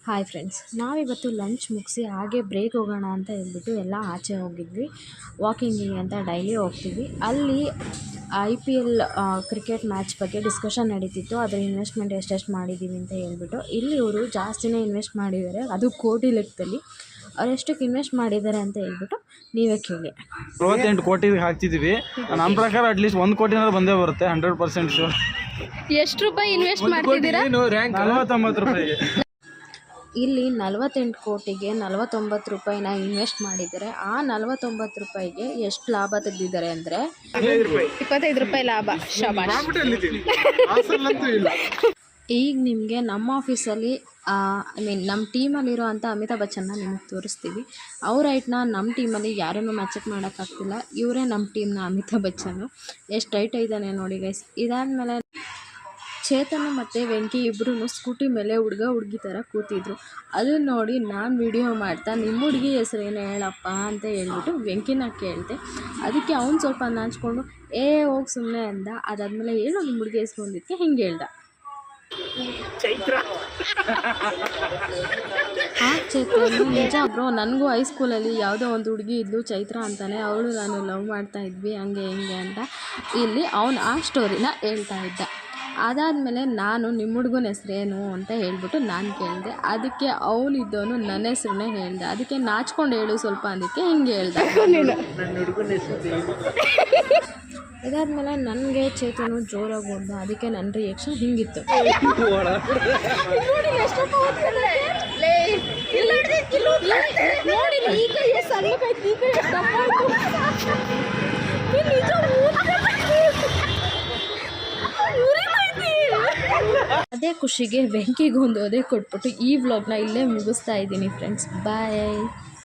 Hi friends, ನಾವಿವತ್ತು lunch ಮುಗಿಸಿ ಹಾಗೆ ಬ್ರೇಕ್ ಹೋಗೋಣ ಅಂತ ಹೇಳ್ಬಿಟ್ಟು ಎಲ್ಲ ಆಚೆ ಹೋಗಿದ್ವಿ. ವಾಕಿಂಗಿಗೆ ಅಂತ ಡೈಲಿ ಹೋಗ್ತೀವಿ. ಅಲ್ಲಿ IPL ಕ್ರಿಕೆಟ್ ಮ್ಯಾಚ್ ಬಗ್ಗೆ ಡಿಸ್ಕಷನ್ ನಡೀತಿತ್ತು. ಅದರ ಇನ್ವೆಸ್ಟ್ಮೆಂಟ್ ಎಷ್ಟೆಷ್ಟು ಮಾಡಿದ್ದೀವಿ ಅಂತ ಹೇಳ್ಬಿಟ್ಟು. ಇಲ್ಲಿ ಇವರು ಜಾಸ್ತಿನೇ ಇನ್ವೆಸ್ಟ್ ಮಾಡಿದ್ದಾರೆ, ಅದು ಕೋಟಿ ಲೆಕ್ಕದಲ್ಲಿ. ಅವ್ರು ಎಷ್ಟಕ್ಕೆ ಇನ್ವೆಸ್ಟ್ ಮಾಡಿದ್ದಾರೆ ಅಂತ ಹೇಳ್ಬಿಟ್ಟು ನೀವೇ ಕೇಳಿ. 58 ಕೋಟಿ ಹಾಕ್ತಿದ್ದೀವಿ. ನಮ್ಮ ಪ್ರಕಾರ ಅಟ್ಲೀಸ್ಟ್ 1 ಕೋಟಿನಾದ್ರು ಬಂದೇ ಬರುತ್ತೆ, 100% ಶೂರ್. ಎಷ್ಟು ರೂಪಾಯಿ ಇನ್ವೆಸ್ಟ್ ಮಾಡ್ತಿದ್ದೀರಾ? 49 ರೂಪಾಯಿಗೆ. ಇಲ್ಲಿ 48 ಕೋಟಿಗೆ 49 ರೂಪಾಯಿನ ಇನ್ವೆಸ್ಟ್ ಮಾಡಿದ್ದಾರೆ. ಆ 49 ರೂಪಾಯಿಗೆ ಎಷ್ಟು ಲಾಭ ತೆಗೆದಿದ್ದಾರೆ ಅಂದರೆ 25 ರೂಪಾಯಿ ಲಾಭ. ಶಬಾಷ್. ಈಗ ನಿಮಗೆ ನಮ್ಮ ಆಫೀಸಲ್ಲಿ ನಮ್ಮ ಟೀಮಲ್ಲಿರೋ ಅಂಥ ಅಮಿತಾಬ್ ಬಚ್ಚನ್ನ ನಿಮಗೆ ತೋರಿಸ್ತೀವಿ. ಅವ್ರ ಹೈಟ್ನ ನಮ್ಮ ಟೀಮಲ್ಲಿ ಯಾರನ್ನೂ ಮ್ಯಾಚಪ್ ಮಾಡೋಕ್ಕಾಗ್ತಿಲ್ಲ. ಇವರೇ ನಮ್ಮ ಟೀಮ್ನ ಅಮಿತಾಬ್ ಬಚ್ಚನ್ನು. ಎಷ್ಟು ಹೈಟ್ ಇದ್ದಾನೆ ನೋಡಿ ಗೈಸ್. ಇದಾದಮೇಲೆ ಚೇತನ್ ಮತ್ತು ವೆಂಕಿ ಇಬ್ಬರೂ ಸ್ಕೂಟಿ ಮೇಲೆ ಹುಡುಗಿ ಥರ ಕೂತಿದ್ರು. ಅದನ್ನು ನೋಡಿ ನಾನು ವಿಡಿಯೋ ಮಾಡ್ತಾ ನಿಮ್ಮ ಹುಡುಗಿ ಹೆಸರೇನು ಹೇಳಪ್ಪ ಅಂತ ಹೇಳ್ಬಿಟ್ಟು ವೆಂಕಿನ ಕೇಳಿದೆ. ಅದಕ್ಕೆ ಅವ್ನು ಸ್ವಲ್ಪ ನಾಚ್ಕೊಂಡು ಹೋಗಿ ಸುಮ್ಮನೆ ಅಂದ. ಅದಾದಮೇಲೆ ಹೇಳು ನಿಮ್ಮ ಹುಡುಗಿ ಹೆಸರು ಅಂದಿದ್ದಕ್ಕೆ ಹಿಂಗೆ ಹೇಳ್ದ. ಚೈತ್ರ ನಿಜ ಬ್ರೋ, ನನಗೂ ಹೈಸ್ಕೂಲಲ್ಲಿ ಯಾವುದೋ ಒಂದು ಹುಡುಗಿ ಇದ್ಲು ಚೈತ್ರ ಅಂತಾನೆ, ಅವಳು ನಾನು ಲವ್ ಮಾಡ್ತಾ ಇದ್ವಿ ಹಂಗೆ ಹಿಂಗೆ ಅಂತ ಇಲ್ಲಿ ಅವನು ಆ ಸ್ಟೋರಿನ ಹೇಳ್ತಾ ಇದ್ದ. ಅದಾದಮೇಲೆ ನಾನು ನಿಮ್ಮ ಹುಡುಗನ ಹೆಸ್ರೇನು ಅಂತ ಹೇಳ್ಬಿಟ್ಟು ನಾನು ಕೇಳಿದೆ. ಅದಕ್ಕೆ ಅವನಿದ್ದವನು ನನ್ನ ಹೆಸ್ರನ್ನೇ ಹೇಳ್ದೆ. ಅದಕ್ಕೆ ನಾಚ್ಕೊಂಡು ಹೇಳು ಸ್ವಲ್ಪ ಅಂದಕ್ಕೆ ಹಿಂಗೆ ಹೇಳ್ದೆ. ಇದಾದಮೇಲೆ ನನಗೆ ಚೇತನು ಜೋರಾಗಿ ಹೊಡ್ದ. ಅದಕ್ಕೆ ನನ್ನ ರಿಯಾಕ್ಷನ್ ಹಿಂಗಿತ್ತು. ಅದೇ ಖುಷಿಗೆ ವೆಂಕಿಗೊಂದು ಒದೆ ಕೊಟ್ಬಿಟ್ಟು ಈ ವ್ಲಾಗ್ನ ಇಲ್ಲೇ ಮುಗಿಸ್ತಾ ಇದ್ದೀನಿ ಫ್ರೆಂಡ್ಸ್. ಬಾಯ್.